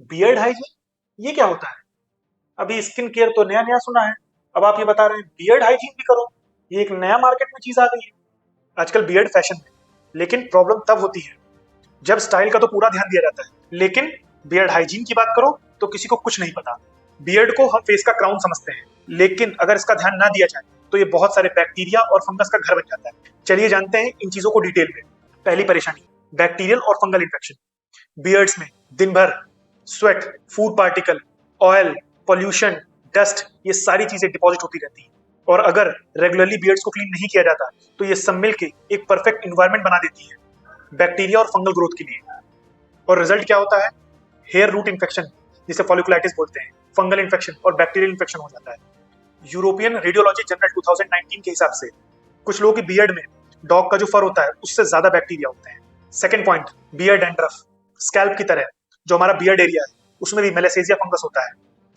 Beard hygiene ये क्या होता है? अभी स्किन केयर तो नया नया सुना है, अब आप ये बता रहे हैं बियर्ड हाइजीन भी करो। ये एक नया मार्केट में चीज आ गई है। आजकल बियर्ड फैशन है, लेकिन प्रॉब्लम तब होती है जब स्टाइल का तो पूरा ध्यान दिया जाता है, लेकिन बियर्ड हाइजीन की बात करो तो किसी को कुछ नहीं पता। बियर्ड को हम फेस का क्राउन समझते हैं, लेकिन अगर इसका ध्यान ना दिया जाए तो ये बहुत सारे बैक्टीरिया और फंगस का घर बन जाता है। चलिए जानते हैं इन चीजों को डिटेल में। पहली परेशानी, बैक्टीरियल और फंगल इन्फेक्शन। बियर्ड्स में दिन भर sweat, food particle, oil, pollution, dust, ये सारी चीजें डिपॉजिट होती रहती हैं। और अगर रेगुलरली बियर्ड्स को क्लीन नहीं किया जाता तो ये सब मिलके एक परफेक्ट इन्वायरमेंट बना देती है बैक्टीरिया और फंगल ग्रोथ के लिए। और रिजल्ट क्या होता है? हेयर रूट इन्फेक्शन, जिसे फॉलिकुलाइटिस बोलते हैं, फंगल इन्फेक्शन और बैक्टीरियल इन्फेक्शन हो जाता है। यूरोपियन रेडियोलॉजी जर्नल 2019 के हिसाब से कुछ लोगों की बियर्ड में डॉग का जो फर होता है उससे ज्यादा बैक्टीरिया होते हैं। Second point, beard dandruff. Scalp की तरह जो हमारा बियर्ड एरिया है उसमें भी मेलेसेजिया फंगस होता है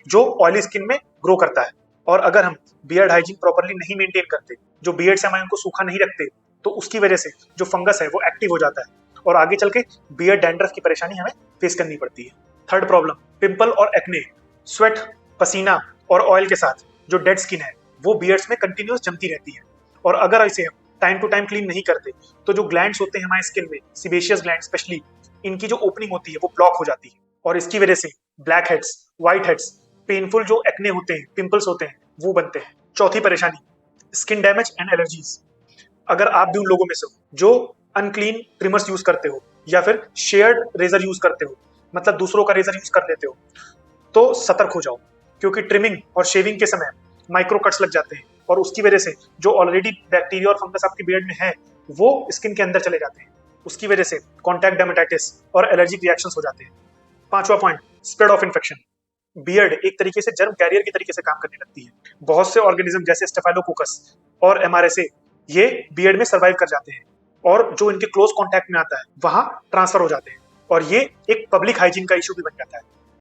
जो ऑयली स्किन में ग्रो करता है। और अगर हम बियर्ड हाइजीन प्रॉपर्ली नहीं मेंटेन करते, जो बियर्ड से हम उनको सूखा नहीं रखते, तो उसकी वजह से जो फंगस है वो एक्टिव हो जाता है और आगे चल के बियर्ड डैंड्रफ की परेशानी हमें फेस करनी पड़ती है। थर्ड प्रॉब्लम, पिंपल और एक्ने। स्वेट, पसीना और ऑयल के साथ जो डेड स्किन है वो बियर्ड्स में कंटिन्यूस जमती रहती है। और अगर इसे हम टाइम टू टाइम क्लीन नहीं करते तो जो ग्लैंड्स होते हैं हमारे स्किन में, सिबेशियस ग्लैंड स्पेशली, इनकी जो ओपनिंग होती है वो ब्लॉक हो जाती है और इसकी वजह से black heads, white heads, painful जो एक्ने होते हैं, पिंपल्स होते हैं, वो बनते हैं। चौथी परेशानी, स्किन डैमेज एंड एलर्जीज। अगर आप भी उन लोगों में से हो जो अनक्लीन ट्रिमर्स यूज करते हो या फिर शेयर्ड रेजर यूज करते हो, मतलब दूसरों का रेजर यूज कर लेते हो, तो सतर्क हो जाओ, क्योंकि ट्रिमिंग और शेविंग के समय माइक्रो कट्स लग जाते हैं और उसकी वजह से जो ऑलरेडी बैक्टीरिया और फंगस आपकी बियर्ड में है वो स्किन के अंदर चले जाते हैं। उसकी वजह से कॉन्टैक्ट डर्मेटाइटिस और एलर्जिक रिएक्शंस हो जाते हैं। पांचवा point, spread of infection. Beard एक तरीके से जर्म कैरियर की तरीके से काम करने लगती है। बहुत से ऑर्गेनिज्म जैसे स्टेफाइलोकोकस और एमआरएसए ये बियर्ड में सर्वाइव कर जाते हैं और जो इनके क्लोज कॉन्टैक्ट में आता है वहां ट्रांसफर हो जाते हैं और ये एक पब्लिक हाइजीन का इशू भी बन जाता है।